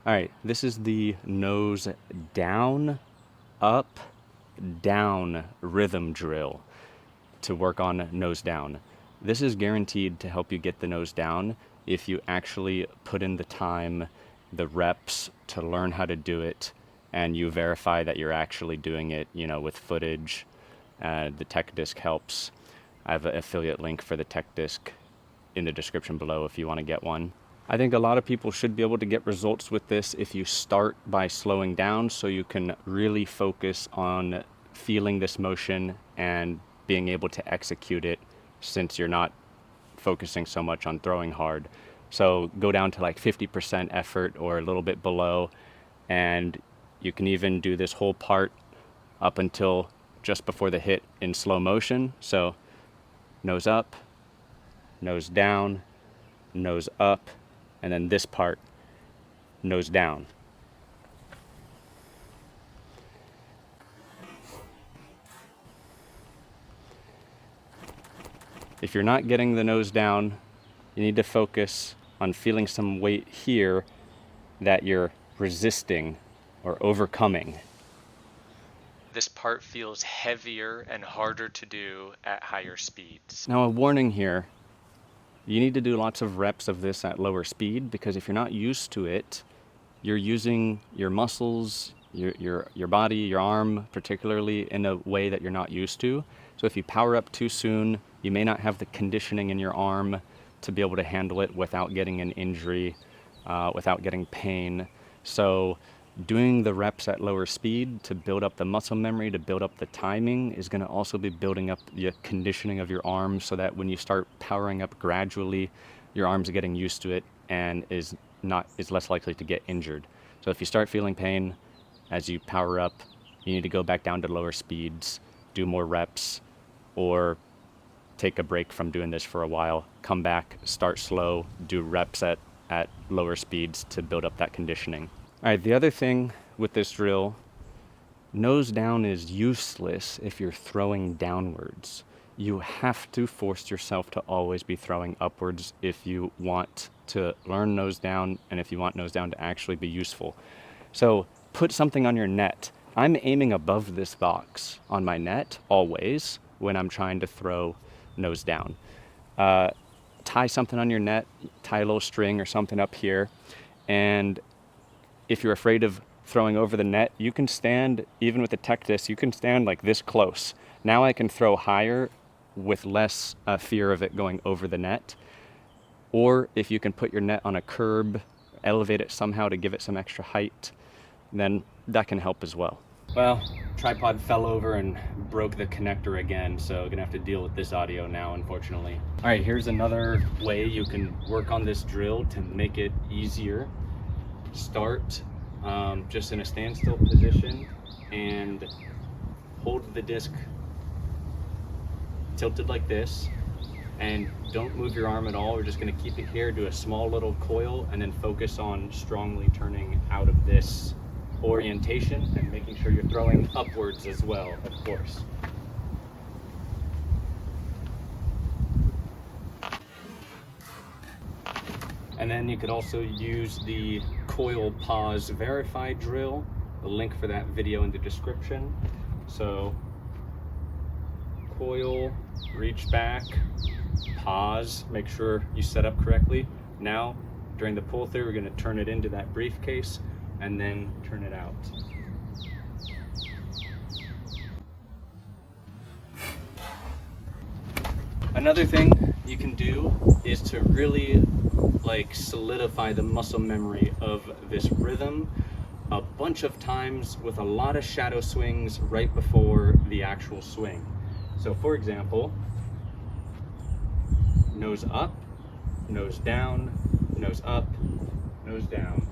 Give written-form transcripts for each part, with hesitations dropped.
All right, this is the nose down, up, down rhythm drill to work on nose down. This is guaranteed to help you get the nose down if you actually put in the time, the reps to learn how to do it, and you verify that you're actually doing it, you know, with footage. The tech disc helps. I have an affiliate link for the tech disc in the description below if you want to get one. I think a lot of people should be able to get results with this if you start by slowing down, so you can really focus on feeling this motion and being able to execute it, since you're not focusing so much on throwing hard. So go down to like 50% effort or a little bit below, and you can even do this whole part up until just before the hit in slow motion. So nose up, nose down, nose up, and then this part, nose down. If you're not getting the nose down, you need to focus on feeling some weight here that you're resisting or overcoming. This part feels heavier and harder to do at higher speeds. Now, a warning here, you need to do lots of reps of this at lower speed, because if you're not used to it, you're using your muscles, your body, your arm particularly, in a way that you're not used to. So if you power up too soon, you may not have the conditioning in your arm to be able to handle it without getting an injury, without getting pain. So doing the reps at lower speed to build up the muscle memory, to build up the timing, is going to also be building up the conditioning of your arms, so that when you start powering up gradually, your arms are getting used to it and is less likely to get injured. So if you start feeling pain as you power up, you need to go back down to lower speeds, do more reps, or take a break from doing this for a while, come back, start slow, do reps at lower speeds to build up that conditioning. All right, the other thing with this drill, nose down is useless if you're throwing downwards. You have to force yourself to always be throwing upwards if you want to learn nose down and if you want nose down to actually be useful. So put something on your net. I'm aiming above this box on my net always when I'm trying to throw nose down. Tie something on your net, tie a little string or something up here, and if you're afraid of throwing over the net, you can stand, even with the tech disc, you can stand like this close. Now I can throw higher with less fear of it going over the net. Or if you can put your net on a curb, elevate it somehow to give it some extra height, then that can help as well. Well, tripod fell over and broke the connector again, so gonna have to deal with this audio now, unfortunately. All right, here's another way you can work on this drill to make it easier. Start just in a standstill position and hold the disc tilted like this, and don't move your arm at all. We're just going to keep it here, do a small little coil, and then focus on strongly turning out of this orientation and making sure you're throwing upwards as well, of course. And then you could also use the Coil pause verify drill, the link for that video in the description. So coil, reach back, pause, make sure you set up correctly. Now during the pull through, we're going to turn it into that briefcase and then turn it out. Another thing you can do is to really solidify the muscle memory of this rhythm a bunch of times with a lot of shadow swings right before the actual swing. So for example, nose up, nose down, nose up, nose down,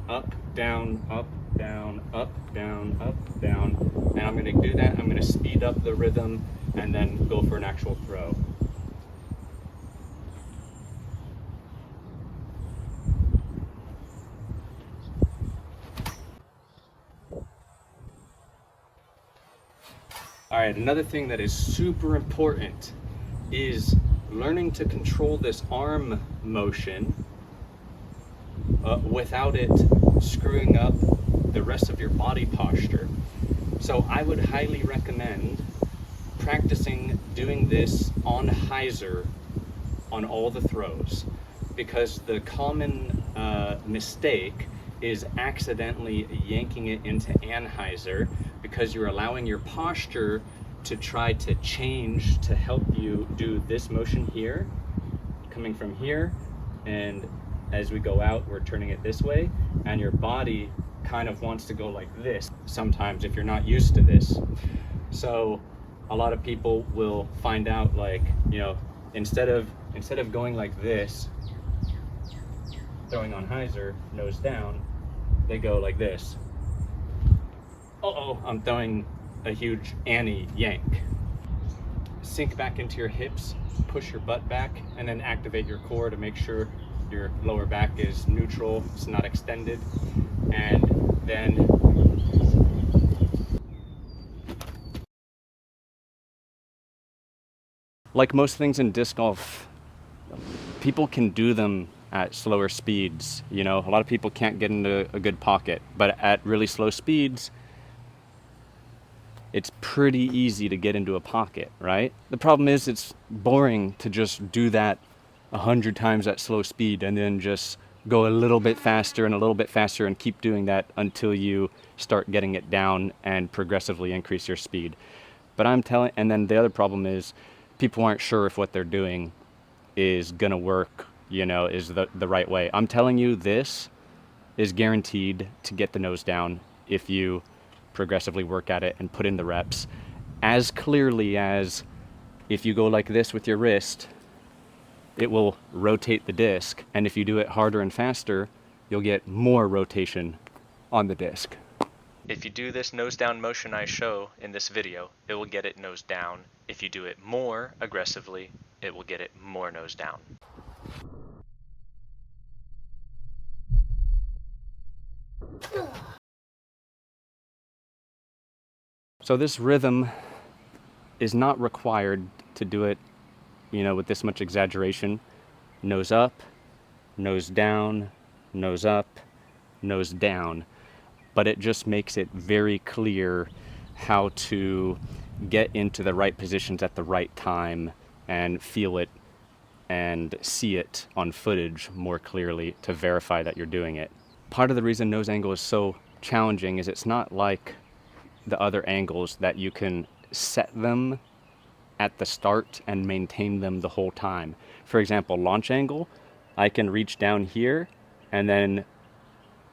up, down, up, down, up, down, up, down. And I'm going to do that. I'm going to speed up the rhythm and then go for an actual throw. All right, another thing that is super important is learning to control this arm motion without it screwing up the rest of your body posture. So I would highly recommend practicing doing this on hyzer on all the throws, because the common mistake is accidentally yanking it into anhyzer, because you're allowing your posture to try to change to help you do this motion here, coming from here, and as we go out we're turning it this way, and your body kind of wants to go like this sometimes if you're not used to this. So a lot of people will find out, like, you know, instead of going like this, throwing on hyzer nose down, they go like this. I'm throwing a huge Anny yank. Sink back into your hips, push your butt back, and then activate your core to make sure your lower back is neutral, it's not extended. And then like most things in disc golf, people can do them at slower speeds. You know, a lot of people can't get into a good pocket, but at really slow speeds, it's pretty easy to get into a pocket, right? The problem is it's boring to just do that 100 times at slow speed and then just go a little bit faster and a little bit faster and keep doing that until you start getting it down and progressively increase your speed. But and then the other problem is people aren't sure if what they're doing is gonna work, you know, is the right way. I'm telling you, this is guaranteed to get the nose down if you progressively work at it and put in the reps, as clearly as if you go like this with your wrist, it will rotate the disc, and if you do it harder and faster, you'll get more rotation on the disc. If you do this nose down motion I show in this video, it will get it nose down. If you do it more aggressively, it will get it more nose down. So this rhythm is not required to do it, you know, with this much exaggeration. Nose up, nose down, nose up, nose down. But it just makes it very clear how to get into the right positions at the right time and feel it and see it on footage more clearly to verify that you're doing it. Part of the reason nose angle is so challenging is it's not like the other angles that you can set them at the start and maintain them the whole time. For example, launch angle, I can reach down here and then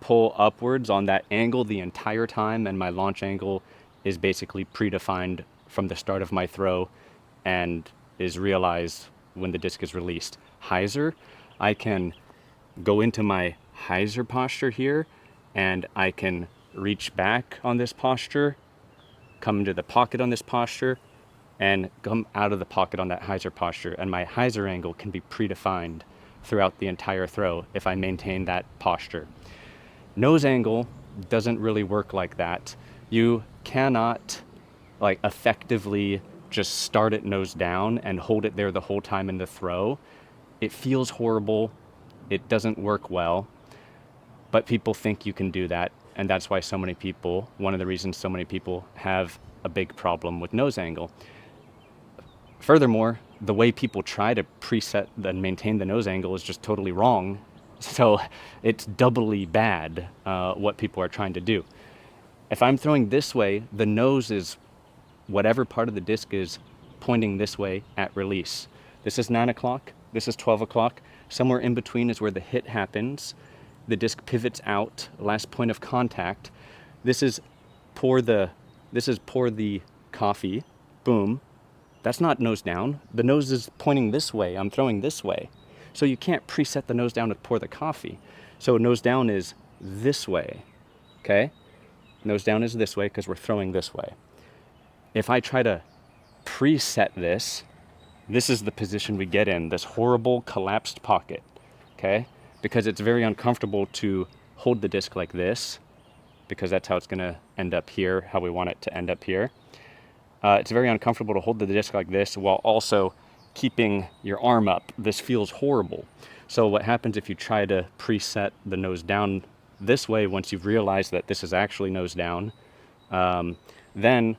pull upwards on that angle the entire time, and my launch angle is basically predefined from the start of my throw and is realized when the disc is released. Hyzer, I can go into my hyzer posture here and I can reach back on this posture, come into the pocket on this posture, and come out of the pocket on that hyzer posture, and my hyzer angle can be predefined throughout the entire throw if I maintain that posture. Nose angle doesn't really work like that. You cannot like effectively just start it nose down and hold it there the whole time in the throw. It feels horrible. It doesn't work well, but people think you can do that. And that's why so many people, one of the reasons so many people have a big problem with nose angle. Furthermore, the way people try to preset and maintain the nose angle is just totally wrong. So it's doubly bad what people are trying to do. If I'm throwing this way, the nose is whatever part of the disc is pointing this way at release. This is 9 o'clock, this is 12 o'clock. Somewhere in between is where the hit happens. The disc pivots out, last point of contact. This is pour the coffee, boom. That's not nose down. The nose is pointing this way. I'm throwing this way. So you can't preset the nose down to pour the coffee. So nose down is this way, okay? Nose down is this way because we're throwing this way. If I try to preset this, this is the position we get in, this horrible collapsed pocket, okay? Because it's very uncomfortable to hold the disc like this, because that's how it's gonna end up here, how we want it to end up here. It's very uncomfortable to hold the disc like this while also keeping your arm up. This feels horrible. So what happens if you try to preset the nose down this way, once you've realized that this is actually nose down, then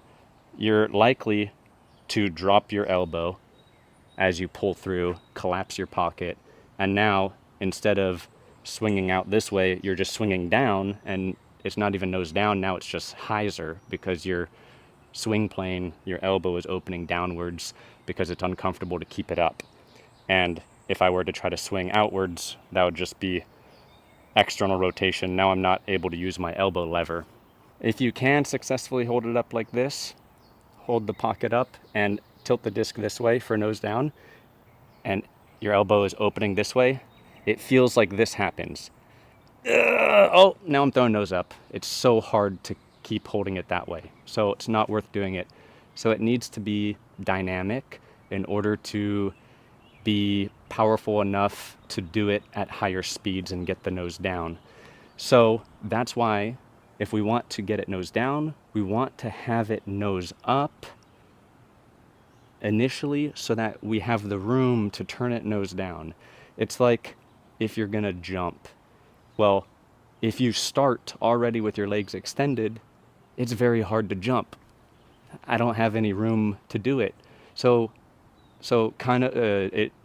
you're likely to drop your elbow as you pull through, collapse your pocket, and now instead of swinging out this way, you're just swinging down, and it's not even nose down, now it's just hyzer, because your swing plane, your elbow is opening downwards because it's uncomfortable to keep it up. And if I were to try to swing outwards, that would just be external rotation. Now I'm not able to use my elbow lever. If you can successfully hold it up like this, hold the pocket up and tilt the disc this way for nose down, and your elbow is opening this way, it feels like this happens. Oh, now I'm throwing nose up. It's so hard to keep holding it that way. So it's not worth doing it. So it needs to be dynamic in order to be powerful enough to do it at higher speeds and get the nose down. So that's why if we want to get it nose down, we want to have it nose up initially so that we have the room to turn it nose down. It's like if you're gonna jump. Well, if you start already with your legs extended, it's very hard to jump. I don't have any room to do it. So kind of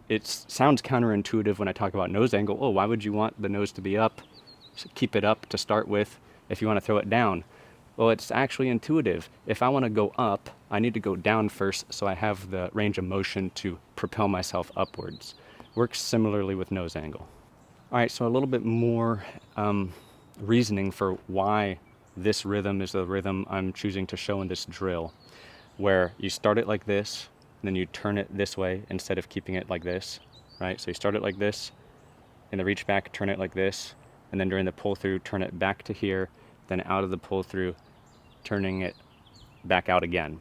it sounds counterintuitive when I talk about nose angle. Oh, why would you want the nose to be up? Keep it up to start with if you want to throw it down. Well, it's actually intuitive. If I want to go up, I need to go down first so I have the range of motion to propel myself upwards. Works similarly with nose angle. All right, so a little bit more reasoning for why this rhythm is the rhythm I'm choosing to show in this drill, where you start it like this, then you turn it this way instead of keeping it like this, right? So you start it like this, in the reach back, turn it like this, and then during the pull through, turn it back to here, then out of the pull through, turning it back out again.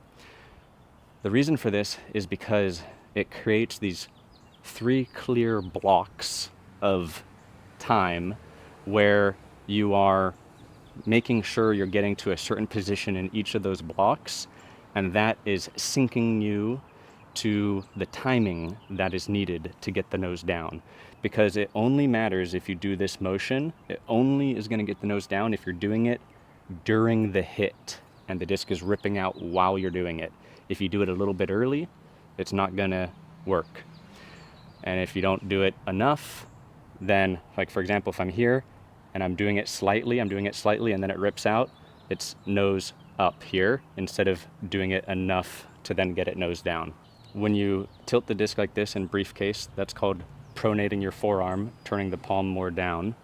The reason for this is because it creates these 3 clear blocks of time where you are making sure you're getting to a certain position in each of those blocks, and that is syncing you to the timing that is needed to get the nose down. Because it only matters if you do this motion, it only is going to get the nose down if you're doing it during the hit and the disc is ripping out while you're doing it. If you do it a little bit early, it's not going to work. And if you don't do it enough, then, like for example, if I'm here and I'm doing it slightly and then it rips out, it's nose up here instead of doing it enough to then get it nose down. When you tilt the disc like this in briefcase, that's called pronating your forearm, turning the palm more down.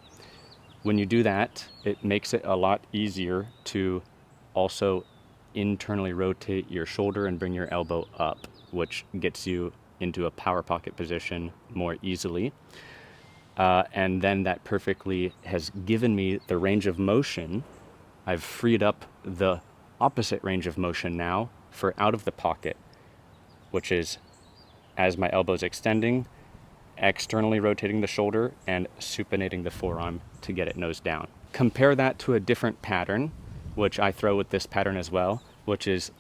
When you do that, it makes it a lot easier to also internally rotate your shoulder and bring your elbow up, which gets you into a power pocket position more easily. And then that perfectly has given me the range of motion. I've freed up the opposite range of motion now for out of the pocket, which is as my elbow's extending, externally rotating the shoulder and supinating the forearm to get it nose down. Compare that to a different pattern, which I throw with this pattern as well, which is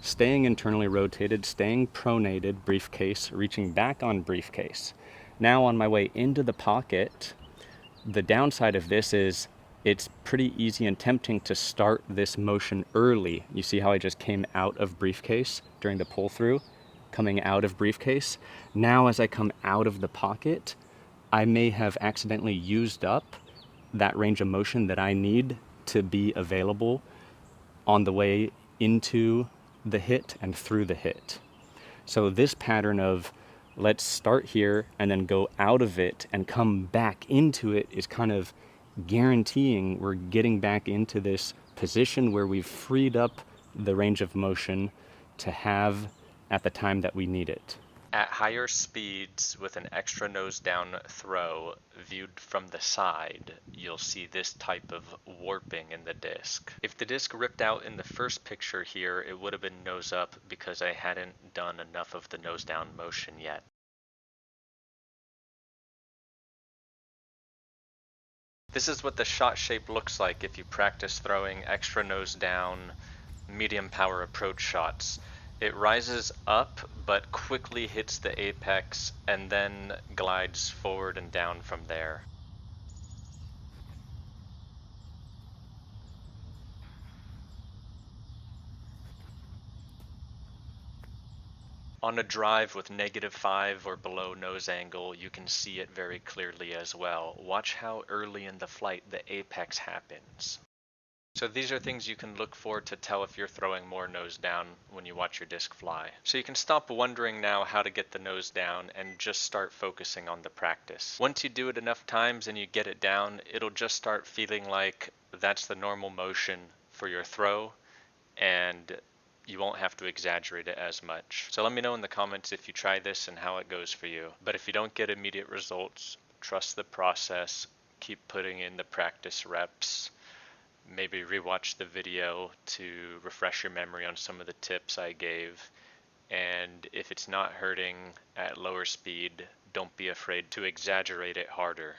staying internally rotated, staying pronated, briefcase, reaching back on briefcase. Now on my way into the pocket, the downside of this is it's pretty easy and tempting to start this motion early. You see how I just came out of briefcase during the pull through, coming out of briefcase. Now as I come out of the pocket, I may have accidentally used up that range of motion that I need to be available on the way into the hit and through the hit. So this pattern of let's start here and then go out of it and come back into it is kind of guaranteeing we're getting back into this position where we've freed up the range of motion to have at the time that we need it. At higher speeds with an extra nose down throw, viewed from the side, you'll see this type of warping in the disc. If the disc ripped out in the first picture here, it would have been nose up because I hadn't done enough of the nose down motion yet. This is what the shot shape looks like if you practice throwing extra nose down, medium power approach shots. It rises up, but quickly hits the apex and then glides forward and down from there. On a drive with -5 or below nose angle, you can see it very clearly as well. Watch how early in the flight the apex happens. So these are things you can look for to tell if you're throwing more nose down when you watch your disc fly. So you can stop wondering now how to get the nose down and just start focusing on the practice. Once you do it enough times and you get it down, it'll just start feeling like that's the normal motion for your throw, and you won't have to exaggerate it as much. So let me know in the comments if you try this and how it goes for you. But if you don't get immediate results, trust the process, keep putting in the practice reps. Maybe rewatch the video to refresh your memory on some of the tips I gave. And if it's not hurting at lower speed, don't be afraid to exaggerate it harder.